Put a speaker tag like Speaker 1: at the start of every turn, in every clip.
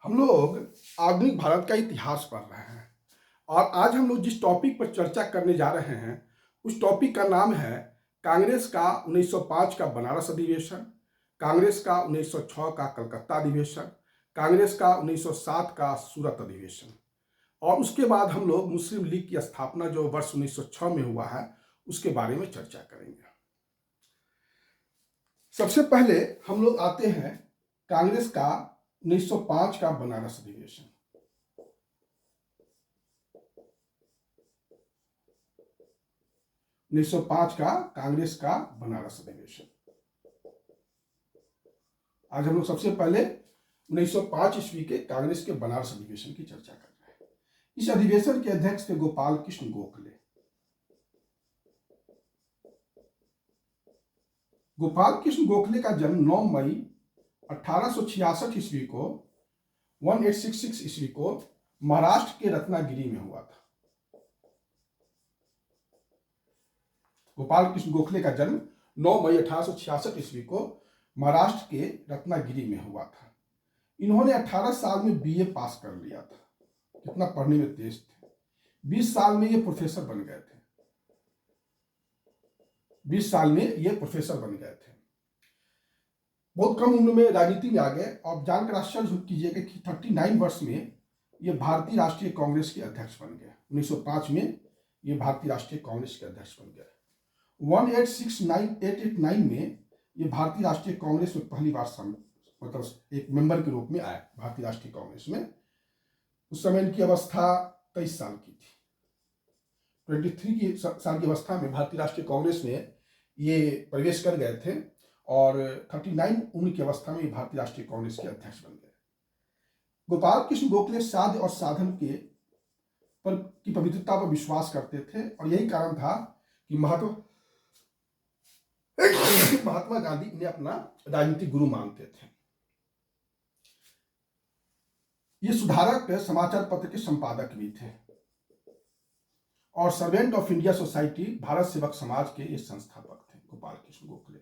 Speaker 1: हम लोग आधुनिक भारत का इतिहास पढ़ रहे हैं और आज हम लोग जिस टॉपिक पर चर्चा करने जा रहे हैं उस टॉपिक का नाम है कांग्रेस का 1905 का बनारस अधिवेशन, कांग्रेस का 1906 का कलकत्ता अधिवेशन, कांग्रेस का 1907 का सूरत अधिवेशन और उसके बाद हम लोग मुस्लिम लीग की स्थापना जो वर्ष 1906 में हुआ है उसके बारे में चर्चा करेंगे। सबसे पहले हम लोग आते हैं कांग्रेस का 1905 का बनारस अधिवेशन। उन्नीस सौ पांच का कांग्रेस का बनारस अधिवेशन। आज हम लोग सबसे पहले 1905 ईस्वी के कांग्रेस के बनारस अधिवेशन की चर्चा कर रहे हैं। इस अधिवेशन के अध्यक्ष थे गोपाल कृष्ण गोखले। गोपाल कृष्ण गोखले का जन्म 9 मई 1866 ईस्वी को 1866 ईस्वी को महाराष्ट्र के रत्नागिरी में हुआ था। गोपाल कृष्ण गोखले का जन्म 9 मई 1866 ईस्वी को महाराष्ट्र के रत्नागिरी में हुआ था। इन्होंने 18 साल में बीए पास कर लिया था। कितना पढ़ने में तेज थे। 20 साल में ये प्रोफेसर बन गए थे। 20 साल में ये प्रोफेसर बन गए थे। बहुत कम उम्र में राजनीति में आ गए और जानकर आश्चर्य कीजिएगा कि 39 वर्ष में ये भारतीय राष्ट्रीय कांग्रेस के अध्यक्ष बन गए। 1905 में ये भारतीय राष्ट्रीय कांग्रेस के अध्यक्ष बन गए। 1869 में ये भारतीय राष्ट्रीय कांग्रेस में पहली बार मतलब एक मेंबर के रूप में आए भारतीय राष्ट्रीय कांग्रेस में। उस समय इनकी अवस्था 23 साल की थी। 23 साल की अवस्था में भारतीय राष्ट्रीय कांग्रेस में ये प्रवेश कर गए थे और 39 उम्र की अवस्था में भारतीय राष्ट्रीय कांग्रेस के अध्यक्ष बन गए। गोपाल कृष्ण गोखले साध्य और साधन की पवित्रता पर विश्वास करते थे और यही कारण था कि महात्मा गांधी इन्हें अपना राजनीतिक गुरु मानते थे। ये सुधारक समाचार पत्र के संपादक भी थे और servant of India society Bharat सेवक समाज के ये संस्थापक थे। गोपाल कृष्ण गोखले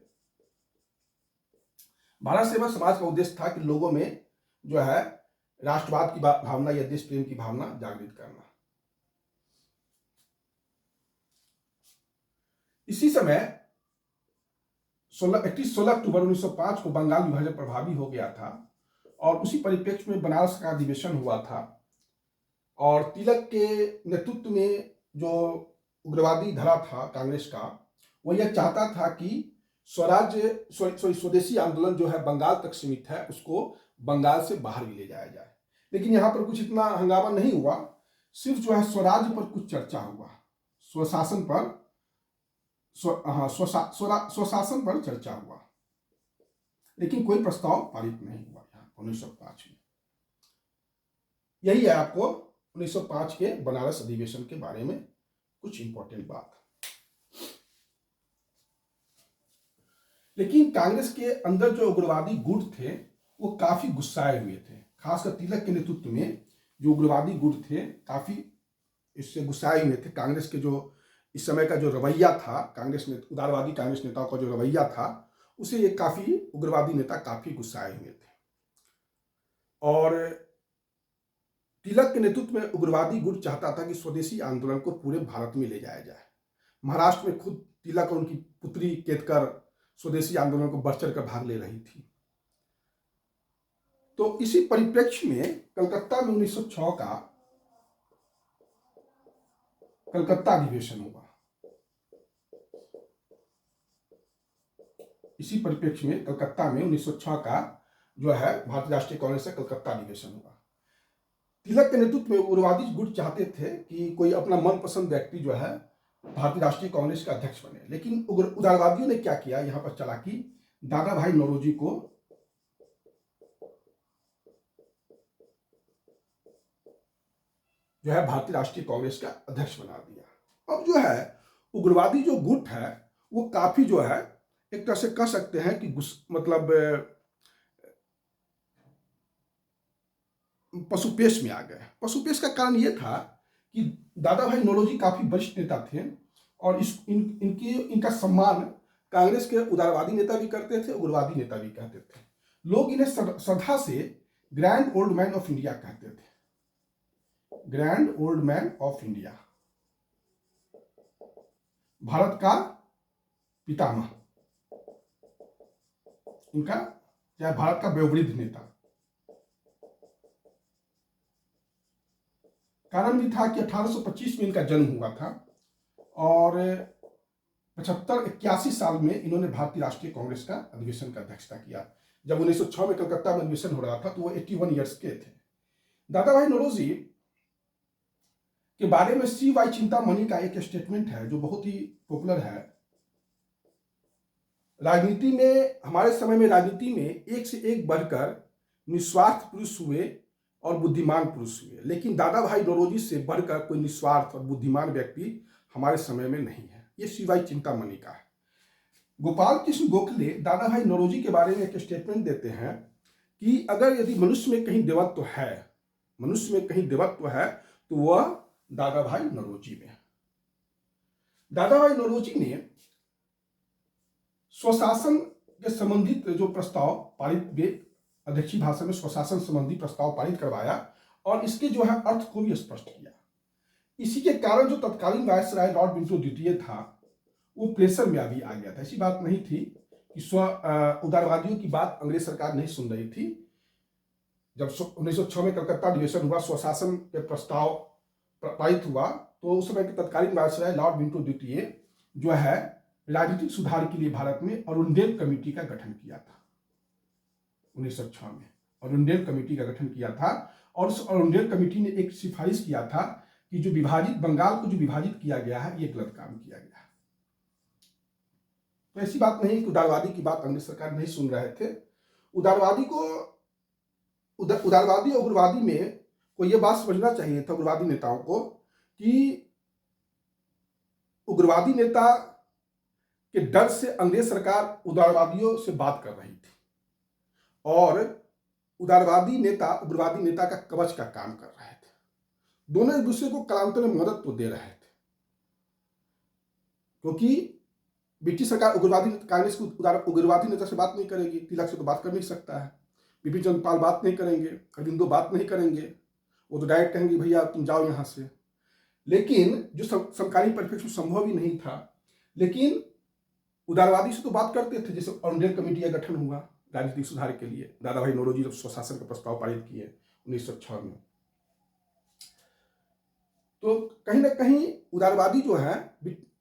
Speaker 1: भारत सेवक समाज का उद्देश्य था कि लोगों में जो है राष्ट्रवाद की भावना या देश प्रेम की भावना जागृत करना। इसी समय 16 अक्टूबर 1905 को बंगाल विभाजन प्रभावी हो गया था और उसी परिप्रेक्ष्य में बनारस का अधिवेशन हुआ था और तिलक के नेतृत्व में जो उग्रवादी धड़ा था कांग्रेस का, वो यह चाहता था कि स्वदेशी आंदोलन जो है बंगाल तक सीमित है उसको बंगाल से बाहर भी ले जाया जाए। लेकिन यहाँ पर कुछ इतना हंगामा नहीं हुआ, सिर्फ जो है स्वराज्य पर कुछ चर्चा हुआ, स्वशासन पर स्वशासन पर चर्चा हुआ, लेकिन कोई प्रस्ताव पारित नहीं हुआ यहाँ 1905 में। यही है आपको 1905 के बनारस अधिवेशन के बारे में कुछ इंपॉर्टेंट बात। लेकिन कांग्रेस के अंदर जो उग्रवादी गुट थे वो काफी गुस्साए हुए थे। खासकर तिलक के नेतृत्व में जो उग्रवादी गुट थे काफी इससे गुस्साए हुए थे। कांग्रेस के जो इस समय का जो रवैया था, उदारवादी कांग्रेस नेताओं का जो रवैया था उसे ये काफी उग्रवादी नेता काफी गुस्साए हुए थे और तिलक के नेतृत्व में उग्रवादी गुट चाहता था कि स्वदेशी आंदोलन को पूरे भारत में ले जाया जाए। महाराष्ट्र में खुद तिलक और उनकी पुत्री केतकर स्वदेशी आंदोलन को बढ़ चढ़ कर भाग ले रही थी। तो इसी परिप्रेक्ष्य में कलकत्ता में 1906 का कलकत्ता अधिवेशन हुआ। इसी परिप्रेक्ष्य में कलकत्ता में 1906 का जो है भारतीय राष्ट्रीय कांग्रेस का कलकत्ता अधिवेशन हुआ। तिलक के नेतृत्व में उग्रवादी गुट चाहते थे कि कोई अपना मनपसंद व्यक्ति जो है भारतीय राष्ट्रीय कांग्रेस का अध्यक्ष बने, लेकिन उदारवादियों ने क्या किया, यहां पर चालाकी, दादा भाई नौरोजी को जो है भारतीय राष्ट्रीय कांग्रेस का अध्यक्ष बना दिया। अब जो है उग्रवादी जो गुट है वो काफी जो है एक तरह से कह सकते हैं कि मतलब पशुपेश में आ गए। पशुपेश का कारण यह था कि दादा भाई नौरोजी काफी वरिष्ठ नेता थे और इनका सम्मान कांग्रेस के उदारवादी नेता भी करते थे, उग्रवादी नेता भी कहते थे। लोग इन्हें श्रद्धा से grand old man of India कहते थे, grand old man of India, Bharat का पितामह, इनका या भारत का वयोवृद्ध नेता। कारण भी था कि 1825 में इनका जन्म हुआ था और 75-81 साल में इन्होंने भारतीय राष्ट्रीय कांग्रेस का अधिवेशन का अध्यक्षता किया। जब 1906 में कलकत्ता में अधिवेशन हो रहा था तो वो 81 ईयर्स के थे। दादा भाई नौरोजी के बारे में सी वाई चिंतामणि का एक स्टेटमेंट है जो बहुत ही पॉपुलर है। राजनीति में, हमारे समय में राजनीति में एक से एक बढ़कर निस्वार्थ पुरुष हुए और बुद्धिमान पुरुष हुए, लेकिन दादा भाई नौरोजी से बढ़कर कोई निस्वार्थ और बुद्धिमान व्यक्ति हमारे समय में नहीं है। ये सी वाई चिंतामणि का है। गोपाल कृष्ण गोखले दादा भाई नौरोजी के बारे में एक स्टेटमेंट देते हैं कि अगर यदि मनुष्य में कहीं देवत्व है, मनुष्य में कहीं देवत्व है तो वह दादा भाई नौरोजी में है। दादा भाई नौरोजी ने स्वशासन के संबंधित जो प्रस्ताव पारित, अध्यक्षीय भाषण में स्वशासन संबंधी प्रस्ताव पारित करवाया और इसके जो है अर्थ को भी स्पष्ट किया। इसी के कारण जो तत्कालीन वायसराय लॉर्ड विंटो द्वितीय था वो प्रेशर में अभी आ गया था। ऐसी बात नहीं थी कि उदारवादियों की बात अंग्रेज सरकार नहीं सुन रही थी। जब 1906 में कलकत्ता अधिवेशन हुआ, स्वशासन के प्रस्ताव पारित हुआ, तो उस समय के तत्कालीन वायसराय लॉर्ड विंटो द्वितीय जो है राजनीतिक सुधार के लिए भारत में अरुणदेव कमेटी का गठन किया था। 1906 में अरुणदेव कमेटी का गठन किया था और उस अरुणदेव कमेटी ने एक सिफारिश किया था कि जो विभाजित बंगाल को जो विभाजित किया गया है ये गलत काम किया गया है। तो ऐसी बात नहीं कि उदारवादी की बात अंग्रेज सरकार नहीं सुन रहे थे। उदारवादी और उग्रवादी में को ये बात समझना चाहिए था, उग्रवादी नेताओं को, कि उग्रवादी नेता के डर से अंग्रेज सरकार उदारवादियों से बात कर रही थी और उदारवादी नेता उग्रवादी नेता का कवच का काम कर रहे थे। दोनों एक दूसरे को कालांतर में मदद तो दे रहे थे, क्योंकि ब्रिटिश सरकार उग्रवादी कांग्रेस को उग्रवादी नेता से बात नहीं करेगी, तिलक से तो बात कर नहीं सकता है, बिपिन चंद्र पाल बात नहीं करेंगे, अरविंदो बात नहीं करेंगे, वो तो डायरेक्ट कहेंगे भैया तुम जाओ यहाँ से। लेकिन जो समकालीन परिप्रेक्ष्य में संभव ही नहीं था, लेकिन उदारवादी से तो बात करते थे। जैसे अरुणदेव कमेटी का गठन हुआ राजनीतिक सुधार के लिए, दादा भाई नौरोजी जब स्वशासन का प्रस्ताव पारित किए 1906 में, तो कहीं ना कहीं उदारवादी जो है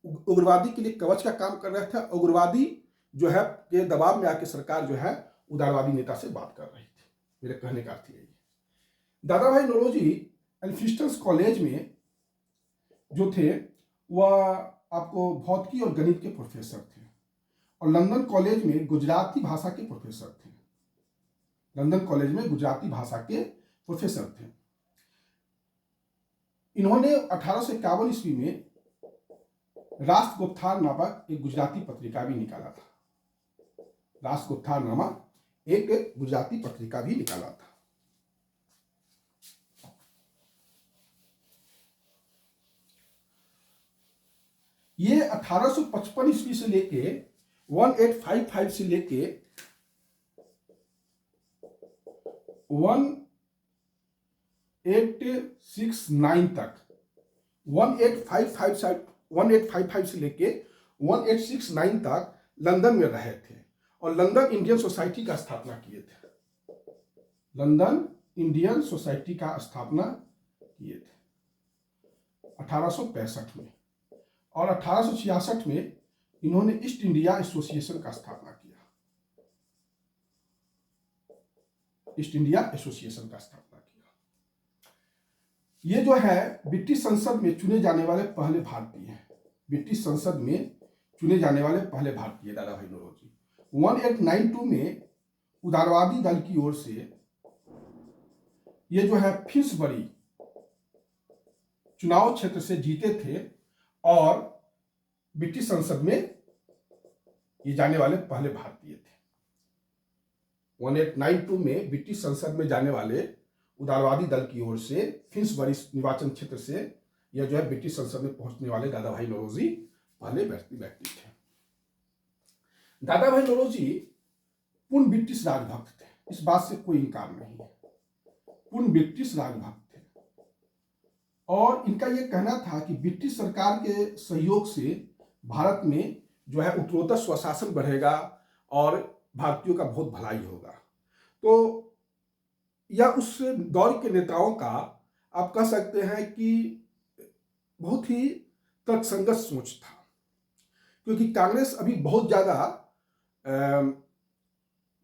Speaker 1: उग्रवादी के लिए कवच का काम कर रहा था। उग्रवादी जो है के दबाव में आके सरकार जो है उदारवादी नेता से बात कर रही थी। मेरे कहने का अर्थ यही है। दादा भाई नौरोजी एल्फिंस्टन कॉलेज में जो थे वह आपको भौतिकी और गणित के प्रोफेसर थे और लंदन कॉलेज में गुजराती भाषा के प्रोफेसर थे। लंदन कॉलेज में गुजराती भाषा के प्रोफेसर थे। इन्होंने 1851 ईस्वी में राष्ट्रगोत्थान नामक एक गुजराती पत्रिका भी निकाला था। राष्ट्रगोत्थान नामक एक गुजराती पत्रिका भी निकाला था। ये 1855 ईस्वी से लेके 1855 से लेके 1869 तक 1855 से लेके 1869 तक लंदन में रहे थे और लंदन इंडियन सोसाइटी का स्थापना किए थे। लंदन इंडियन सोसाइटी का स्थापना किए थे 1865 में और 1866 में इन्होंने ईस्ट इंडिया एसोसिएशन का स्थापना किया। ईस्ट इंडिया एसोसिएशन का स्थापना किया। ये जो है ब्रिटिश संसद में चुने जाने वाले पहले भारतीय हैं। ब्रिटिश संसद में चुने जाने वाले पहले भारतीय दादा भाई नौरोजी। 1892 में उदारवादी दल की ओर से ये जो है फिंसबरी चुनाव क्षेत्र से जीते थे और ब्रिटिश संसद में ये जाने वाले पहले भारतीय थे। 1892 में ब्रिटिश संसद में जाने वाले उदारवादी दल की ओर से फिंसबरी निर्वाचन क्षेत्र से यह जो है ब्रिटिश संसद में पहुंचने वाले दादा भाई नौरोजी पहले व्यक्ति थे। दादा भाई नौरोजी पूर्ण ब्रिटिश राजभक्त थे, इस बात से कोई इनकार नहीं है। पूर्ण ब्रिटिश राजभक्त थे और इनका यह कहना था कि ब्रिटिश सरकार के सहयोग से भारत में जो है उत्तरोत्तर स्वशासन बढ़ेगा और भारतीयों का बहुत भलाई होगा। तो यह उस दौर के नेताओं का आप कह सकते हैं कि बहुत ही तर्कसंगत सोच था, क्योंकि कांग्रेस अभी बहुत ज्यादा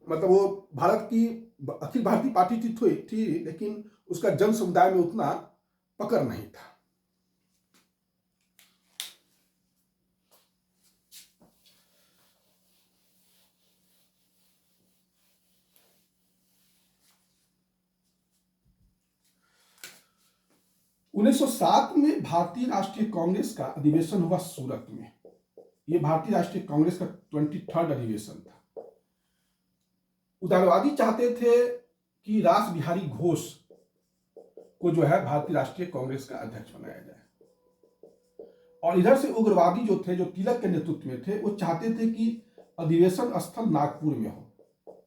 Speaker 1: मतलब वो भारत की अखिल भारतीय पार्टी थी लेकिन उसका जन समुदाय में उतना पकड़ नहीं था। 1907 में भारतीय राष्ट्रीय कांग्रेस का अधिवेशन हुआ सूरत में। यह भारतीय राष्ट्रीय कांग्रेस का 23rd अधिवेशन था। उदारवादी चाहते थे कि रास बिहारी घोष को जो है भारतीय राष्ट्रीय कांग्रेस का अध्यक्ष बनाया जाए, और इधर से उग्रवादी जो थे, जो तिलक के नेतृत्व में थे, वो चाहते थे कि अधिवेशन स्थल नागपुर में हो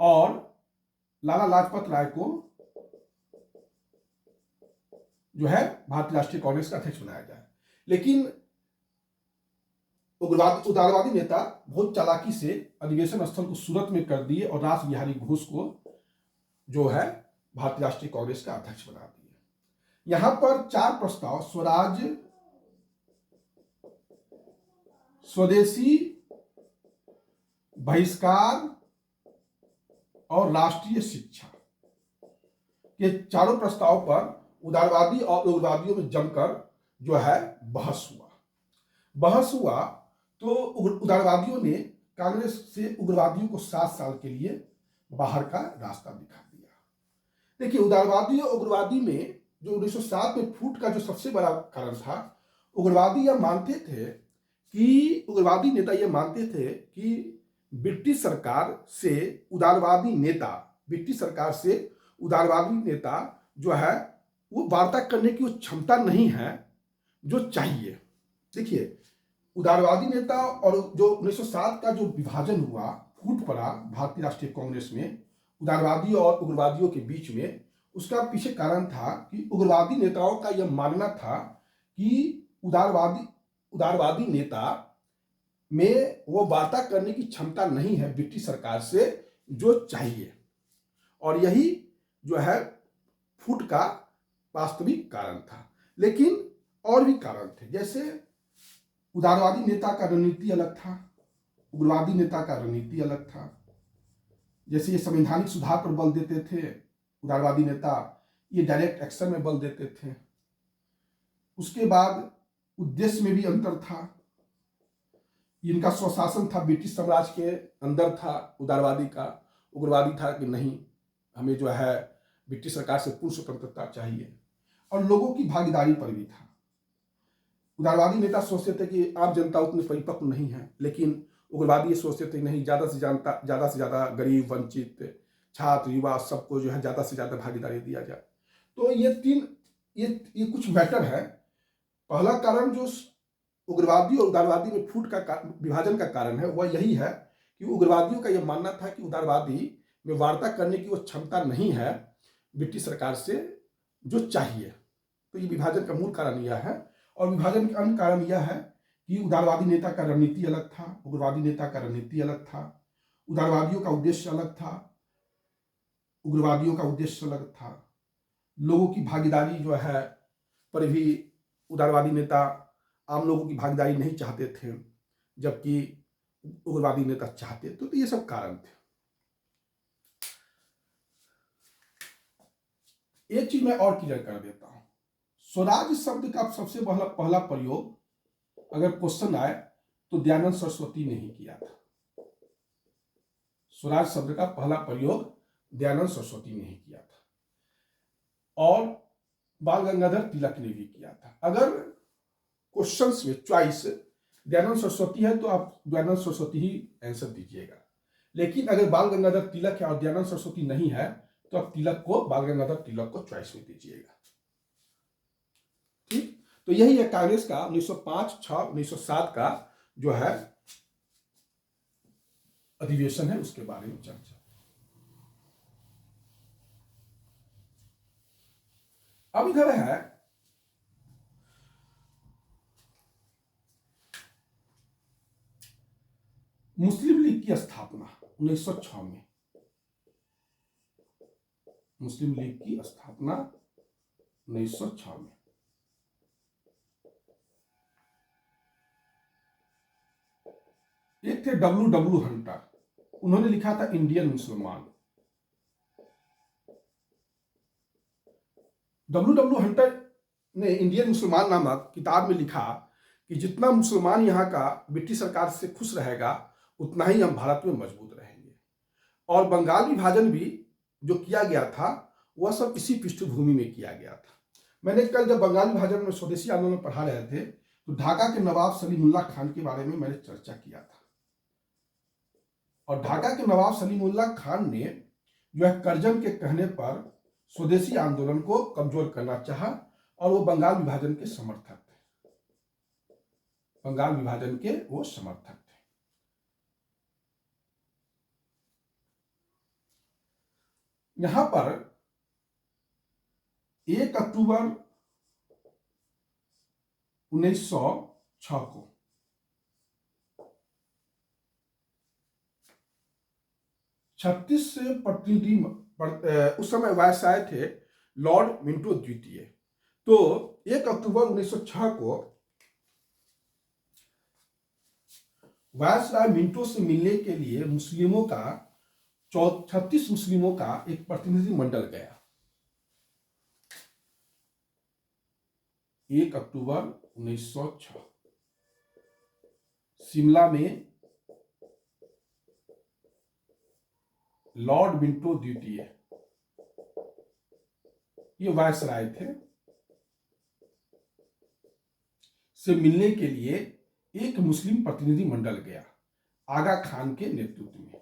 Speaker 1: और लाला लाजपत राय को जो है भारतीय राष्ट्रीय कांग्रेस का अध्यक्ष बनाया जाए। लेकिन उदारवादी नेता बहुत चालाकी से अधिवेशन स्थल को सूरत में कर दिए और रास बिहारी घोष को जो है भारतीय राष्ट्रीय कांग्रेस का अध्यक्ष बना दिए। यहां पर 4 प्रस्ताव, स्वराज, स्वदेशी, बहिष्कार और राष्ट्रीय शिक्षा के चारों प्रस्ताव पर उदारवादी और उग्रवादियों में जमकर जो है बहस हुआ तो उदारवादियों ने कांग्रेस से उग्रवादियों को 7 साल के लिए बाहर का रास्ता दिखा दिया। देखिए, उदारवादी और उग्रवादी में जो 1907 में फूट का जो सबसे बड़ा कारण था, उग्रवादी नेता यह मानते थे कि ब्रिटिश सरकार से उदारवादी नेता जो है वो वार्ता करने की वो क्षमता नहीं है जो चाहिए। देखिए, उदारवादी नेता और जो 1907 का जो विभाजन हुआ, फूट पड़ा भारतीय राष्ट्रीय कांग्रेस में उदारवादी और उग्रवादियों के बीच में, उसका पीछे कारण था कि उग्रवादी नेताओं का यह मानना था कि उदारवादी नेता में वो वार्ता करने की क्षमता नहीं है ब्रिटिश सरकार से जो चाहिए, और यही जो है फूट का वास्तविक कारण था। लेकिन और भी कारण थे, जैसे उदारवादी नेता का रणनीति अलग था, उग्रवादी नेता का रणनीति अलग था। जैसे ये संवैधानिक सुधार पर बल देते थे उदारवादी नेता, ये डायरेक्ट एक्शन में बल देते थे। उसके बाद उद्देश्य में भी अंतर था। इनका स्वशासन था, ब्रिटिश साम्राज्य के अंदर था उदारवादी का। उग्रवादी था कि नहीं, हमें जो है ब्रिटिश सरकार से पूर्ण स्वतंत्रता चाहिए, और लोगों की भागीदारी पर भी था। उदारवादी नेता सोचते थे कि आम जनता उतनी परिपक्व नहीं है, लेकिन उग्रवादी ये सोचते थे नहीं, ज्यादा से ज्यादा गरीब, वंचित, छात्र, युवा सबको जो है ज्यादा से ज्यादा भागीदारी दिया जाए। तो ये कुछ मैटर है। पहला कारण जो उग्रवादी और उदारवादी में फूट का विभाजन का कारण है वह यही है कि उग्रवादियों का यह मानना था कि उदारवादी में वार्ता करने की वो क्षमता नहीं है ब्रिटिश सरकार से जो चाहिए। तो ये विभाजन का मूल कारण यह है। और विभाजन का अन्य कारण यह है कि उदारवादी नेता का रणनीति अलग था, उग्रवादी नेता का रणनीति अलग था। उदारवादियों का उद्देश्य अलग था, उग्रवादियों का उद्देश्य अलग था। लोगों की भागीदारी जो है पर भी उदारवादी नेता आम लोगों की भागीदारी नहीं चाहते थे, जबकि उग्रवादी नेता चाहते। तो ये सब कारण थे। एक चीज मैं और क्लियर कर देता हूं, स्वराज शब्द का सबसे पहला प्रयोग अगर क्वेश्चन आए तो दयानंद सरस्वती ने ही किया था। स्वराज शब्द का पहला प्रयोग दयानंद सरस्वती ने ही किया था, और बाल गंगाधर तिलक ने भी किया था। अगर क्वेश्चंस में चॉइस दयानंद सरस्वती है तो आप दयानंद सरस्वती ही आंसर दीजिएगा, लेकिन अगर बाल गंगाधर तिलक है और दयानंद सरस्वती नहीं है तो आप बाल गंगाधर तिलक को चॉइस में दीजिएगा। ठीक, तो यही है कांग्रेस का 1905, 6, 1907 का जो है अधिवेशन है, उसके बारे में चर्चा। अब इधर है मुस्लिम लीग की स्थापना 1906 में। मुस्लिम लीग की स्थापना 1906 में। एक थे W. हंटर, उन्होंने लिखा था इंडियन मुसलमान। W. हंटर ने इंडियन मुसलमान नामक किताब में लिखा कि जितना मुसलमान यहाँ का ब्रिटिश सरकार से खुश रहेगा उतना ही हम भारत में मजबूत रहेंगे। और बंगाल विभाजन भी जो किया गया था वह सब इसी पृष्ठभूमि में किया गया था। मैंने कल जब बंगाल विभाजन में स्वदेशी आंदोलन पढ़ा रहे थे तो ढाका के नवाब सलीमुल्लाह खान के बारे में मैंने चर्चा किया था। और ढाका के नवाब सलीमुल्लाह खान ने जो है करजन के कहने पर स्वदेशी आंदोलन को कमजोर करना चाहा और वो बंगाल विभाजन के समर्थक थे। बंगाल विभाजन के वो समर्थक थे। यहां पर 1 अक्टूबर 1906 को छत्तीस से प्रतिनिधि, उस समय वायसराय थे लॉर्ड मिंटो द्वितीय। तो 1 अक्टूबर 1906 को वायसराय मिंटो से मिलने के लिए मुस्लिमों का 36 मुस्लिमों का एक प्रतिनिधि मंडल गया। 1 अक्टूबर 1906 शिमला में लॉर्ड मिंटो द्वितीय, ये वायसराय थे, से मिलने के लिए एक मुस्लिम प्रतिनिधि मंडल गया आगा खान के नेतृत्व में।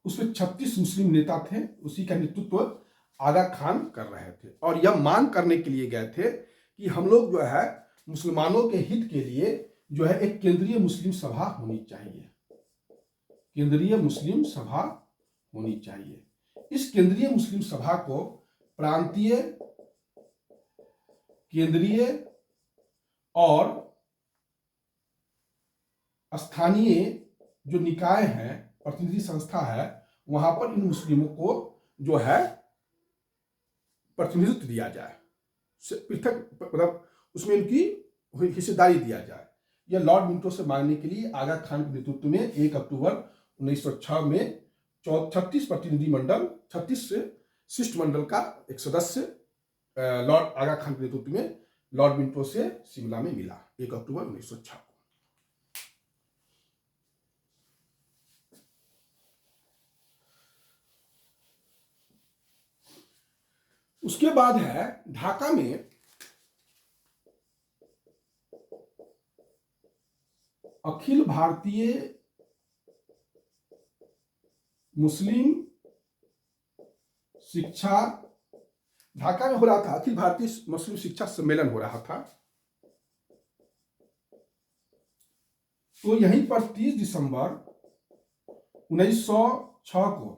Speaker 1: उसमें 36 मुस्लिम नेता थे, उसी का नेतृत्व आगा खान कर रहे थे। और यह मांग करने के लिए गए थे कि हम लोग जो है मुसलमानों के हित के लिए जो है एक केंद्रीय मुस्लिम सभा होनी चाहिए। केंद्रीय मुस्लिम सभा होनी चाहिए। इस केंद्रीय मुस्लिम सभा को प्रांतीय, केंद्रीय और स्थानीय जो निकाय हैं, प्रतिनिधि संस्था है, वहां पर इन मुस्लिमों को जो है प्रतिनिधित्व दिया जाए, पृथक मतलब उसमें इनकी हिस्सेदारी दिया जाए। यह लॉर्ड मिंटो से मांगने के लिए आगा खान के नेतृत्व में 1 अक्टूबर 1906 में 36 प्रतिनिधि मंडल, 36 से शिष्टमंडल का एक सदस्य लॉर्ड आगा खान के नेतृत्व में लॉर्ड मिंटो से शिमला में मिला 1 अक्टूबर 1906 को। उसके बाद है ढाका में अखिल भारतीय मुस्लिम शिक्षा, ढाका में हो रहा था अखिल भारतीय मुस्लिम शिक्षा सम्मेलन हो रहा था। तो यहीं पर 30 दिसंबर 1906 को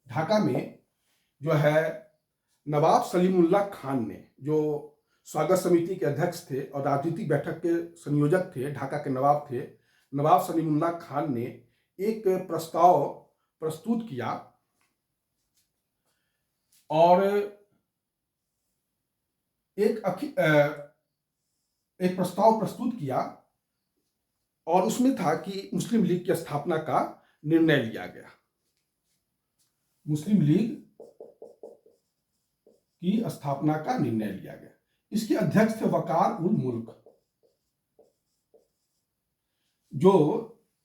Speaker 1: ढाका में जो है नवाब सलीमुल्लाह खान ने, जो स्वागत समिति के अध्यक्ष थे और राजनीतिक बैठक के संयोजक थे, ढाका के नवाब थे, नवाब सलीमुल्लाह खान ने एक प्रस्ताव प्रस्तुत किया और एक प्रस्ताव प्रस्तुत किया और उसमें था कि मुस्लिम लीग की स्थापना का निर्णय लिया गया। मुस्लिम लीग की स्थापना का निर्णय लिया गया। इसके अध्यक्ष थे वकार उल मुल्क, जो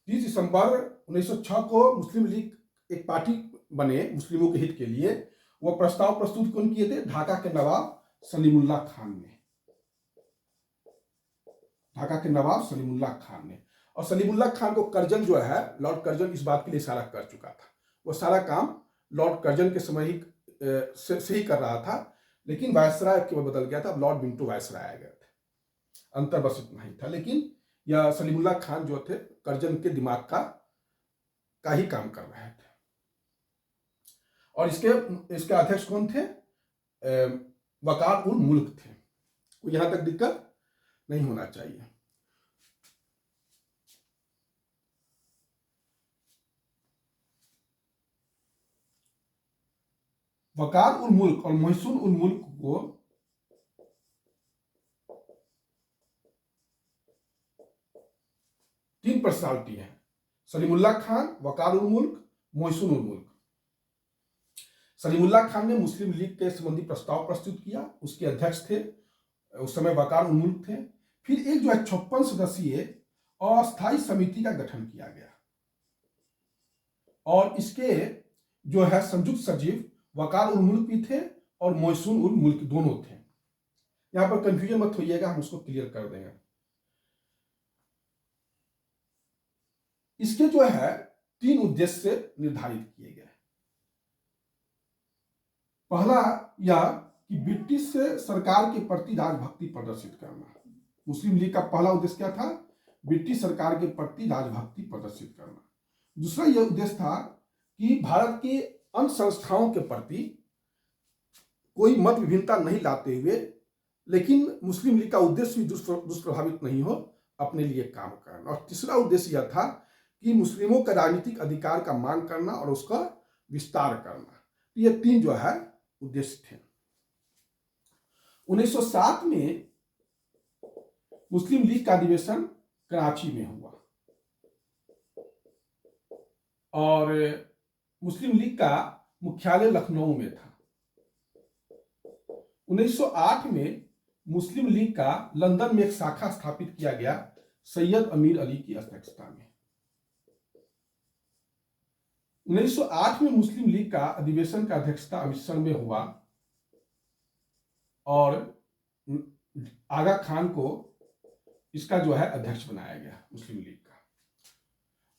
Speaker 1: 30 दिसंबर 1906 को मुस्लिम लीग एक पार्टी बने मुस्लिमों के हित के लिए। वह प्रस्ताव प्रस्तुत कौन किए थे? ढाका के नवाब सलीमुल्लाह खान ने। ढाका के नवाब सलीमुल्लाह खान ने। और सलीमुल्लाह खान को करजन जो है, लॉर्ड करजन इस बात के लिए इशारा कर चुका था। वो सारा काम लॉर्ड करजन के समय ही से ही कर रहा था, लेकिन वायसराय केवल बदल गया था। अब लॉर्ड मिंटो वायसराय आ गए थे, अंतर बस इतना ही था। लेकिन यह सलीमुल्लाह खान जो थे करजन के दिमाग का ही काम कर रहे थे। और इसके अध्यक्ष कौन थे? वकार उल मुल्क थे। तो यहां तक दिक्कत नहीं होना चाहिए। वकार उल मुल्क और मोहसिन उल मुल्क को तीन पर्सनालिटी है, सलीमुल्लाह खान, वकार उल मुल्क, मोहसिन उल मुल्क। सलीमुल्लाह खान ने मुस्लिम लीग के संबंधी प्रस्ताव प्रस्तुत किया, उसके अध्यक्ष थे उस समय वकार उल मुल्क थे। फिर एक जो है 56 सदस्यीय अस्थायी समिति का गठन किया गया और इसके जो है संयुक्त सचिव वकार उल मुल्क भी थे और मोहसिन उल मुल्क दोनों थे। यहां पर कंफ्यूजन मत होइएगा, हम उसको क्लियर कर देंगे। इसके जो है 3 उद्देश्य निर्धारित किए गए। पहला यह कि ब्रिटिश सरकार के प्रति राजभक्ति प्रदर्शित करना। मुस्लिम लीग का पहला उद्देश्य क्या था? ब्रिटिश सरकार के प्रति राजभक्ति प्रदर्शित करना। दूसरा यह उद्देश्य था कि भारत के अन्य संस्थाओं के प्रति कोई मत विभिन्नता नहीं लाते हुए, लेकिन मुस्लिम लीग का उद्देश्य भी दुष्प्रभावित नहीं हो, अपने लिए काम करना। और तीसरा उद्देश्य यह था कि मुस्लिमों का राजनीतिक अधिकार का मांग करना और उसका विस्तार करना। ये 3 जो है उद्देश्य थे। 1907 में मुस्लिम लीग का अधिवेशन कराची में हुआ और मुस्लिम लीग का मुख्यालय लखनऊ में था। 1908 में मुस्लिम लीग का लंदन में एक शाखा स्थापित किया गया सैयद अमीर अली की अध्यक्षता में। 1908 में मुस्लिम लीग का अधिवेशन का अध्यक्षता अमृतसर में हुआ और आगा खान को इसका जो है अध्यक्ष बनाया गया मुस्लिम लीग का।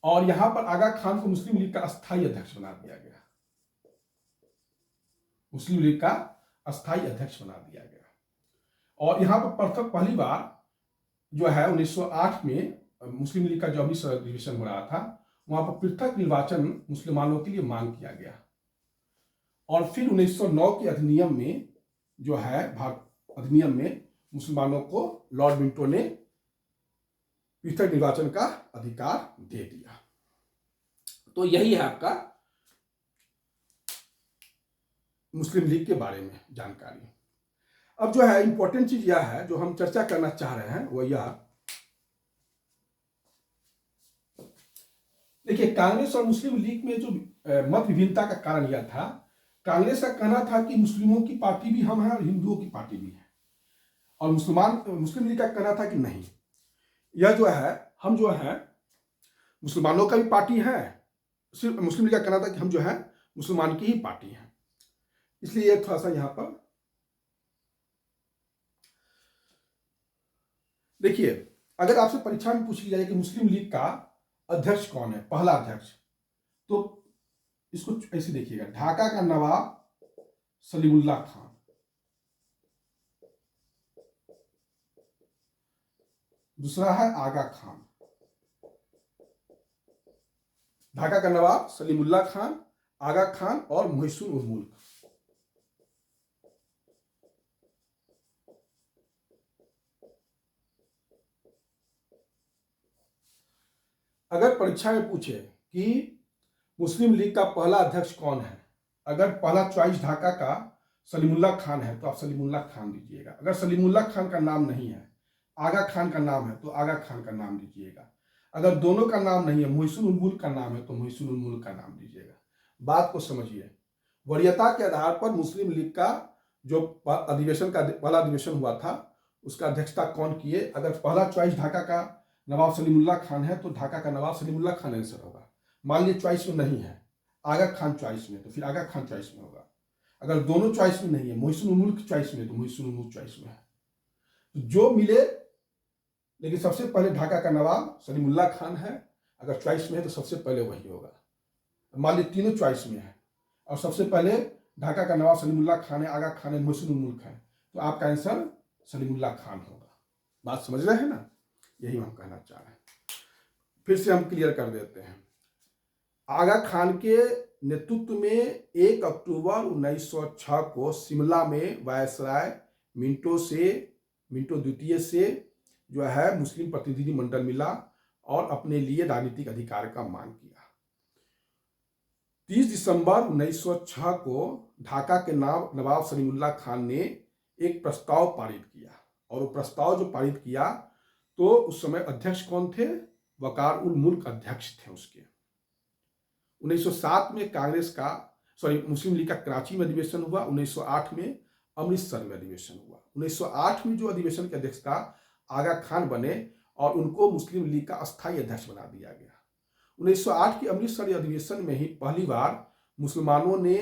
Speaker 1: और यहां पर आगा खान को मुस्लिम लीग का अस्थायी अध्यक्ष बना दिया गया। मुस्लिम लीग का अस्थायी अध्यक्ष बना दिया गया। और यहां पर पहली बार जो है 1908 में मुस्लिम लीग का जो अमृतसर अधिवेशन हो रहा था, वहां पर पृथक निर्वाचन मुसलमानों के लिए मांग किया गया। और फिर 1909 के अधिनियम में जो है अधिनियम में मुसलमानों को लॉर्ड मिंटो ने पृथक निर्वाचन का अधिकार दे दिया। तो यही है आपका मुस्लिम लीग के बारे में जानकारी। अब जो है इंपॉर्टेंट चीज यह है जो हम चर्चा करना चाह रहे हैं, वो यह देखिए, कांग्रेस और मुस्लिम लीग में जो मत विभिन्नता का कारण यह था, कांग्रेस का कहना था कि मुस्लिमों की पार्टी भी हम हैं और हिंदुओं की पार्टी भी है, और मुस्लिम लीग का कहना था कि नहीं, यह जो है हम जो है मुसलमानों का भी पार्टी है। सिर्फ मुस्लिम लीग का कहना था कि हम जो है मुसलमान की ही पार्टी है। इसलिए थोड़ा सा यहां पर देखिए, अगर आपसे परीक्षा में पूछ लिया जाए कि मुस्लिम लीग का अध्यक्ष कौन है, पहला अध्यक्ष, तो इसको ऐसे देखिएगा, ढाका का नवाब सलीमुल्लाह खान, दूसरा है आगा खान। ढाका का नवाब सलीमुल्लाह खान, आगा खान और मोहसिन उल मुल्क। अगर परीक्षा में पूछे कि मुस्लिम लीग का पहला अध्यक्ष कौन है, अगर पहला चॉइस ढाका का सलीमुल्लाह खान है तो आप सलीमुल्लाह खान दीजिएगा। अगर सलीमुल्लाह खान का नाम नहीं है, आगा खान का नाम है, तो आगा खान का नाम दीजिएगा। अगर दोनों का नाम नहीं है, मोहसिन उल मुल्क का नाम है, तो मोहसिन उल मुल्क का नाम दीजिएगा। बात को समझिए, वरीयता के आधार पर मुस्लिम लीग का जो अधिवेशन का पहला अधिवेशन हुआ था, उसका अध्यक्षता कौन किए। अगर पहला चॉइस ढाका का नवाब सलीमुल्लाह खान है तो ढाका का नवाब सलीमुल्लाह खान आंसर होगा। मान लीजिए चॉइस में नहीं है, आगा खान चॉइस में, तो फिर आगा खान चॉइस में होगा। अगर दोनों चॉइस में नहीं है, मोहसिन उल मुल्क चॉइस में, तो मोहसिन उल मुल्क चॉइस में है। तो जो मिले, लेकिन सबसे पहले ढाका का नवाब सलीमुल्लाह खान है, अगर चॉइस में है तो सबसे पहले वही होगा। मान लीजिए तीनों चॉइस में है और सबसे पहले ढाका का नवाब सलीमुल्लाह खान है, आगा खान है, मोहसिन उल मुल्क है, तो आपका आंसर सलीमुल्लाह खान होगा। बात समझ रहे हैं ना? यही हम कहना चाह रहे हैं। फिर से हम क्लियर कर देते हैं। आगा खान के नेतृत्व में 1 अक्टूबर 1906 को शिमला में वायसराय मिंटो द्वितीय से जो है मुस्लिम प्रतिनिधि मंडल मिला और अपने लिए राजनीतिक अधिकार का मांग किया। 30 दिसंबर 1906 को ढाका के नवाब सलीमुल्लाह खान ने एक प्रस्ताव पारित किया, और वो प्रस्ताव जो पारित किया तो उस समय अध्यक्ष कौन थे? वकार उल मुल्क अध्यक्ष थे उसके। 1907 में मुस्लिम लीग का कराची में अधिवेशन हुआ। 1908 में अमृतसर में अधिवेशन हुआ। 1908 में जो अधिवेशन के अध्यक्ष था आगा खान बने और उनको मुस्लिम लीग का अस्थायी अध्यक्ष बना दिया गया। 1908 के अमृतसर अधिवेशन में ही पहली बार मुसलमानों ने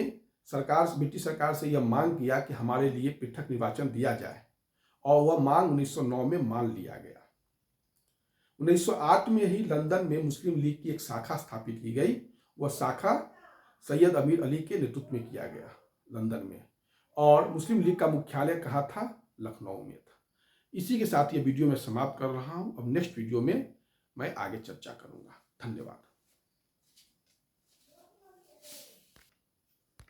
Speaker 1: ब्रिटिश सरकार से यह मांग किया कि हमारे लिए पृथक निर्वाचन दिया जाए, और वह मांग 1909 में मान लिया गया। 1908 में ही लंदन में मुस्लिम लीग की एक शाखा स्थापित की गई। वह शाखा सैयद अमीर अली के नेतृत्व में किया गया लंदन में, और मुस्लिम लीग का मुख्यालय कहाँ था? लखनऊ में था। इसी के साथ ये वीडियो मैं समाप्त कर रहा हूँ। अब नेक्स्ट वीडियो में मैं आगे चर्चा करूँगा। धन्यवाद।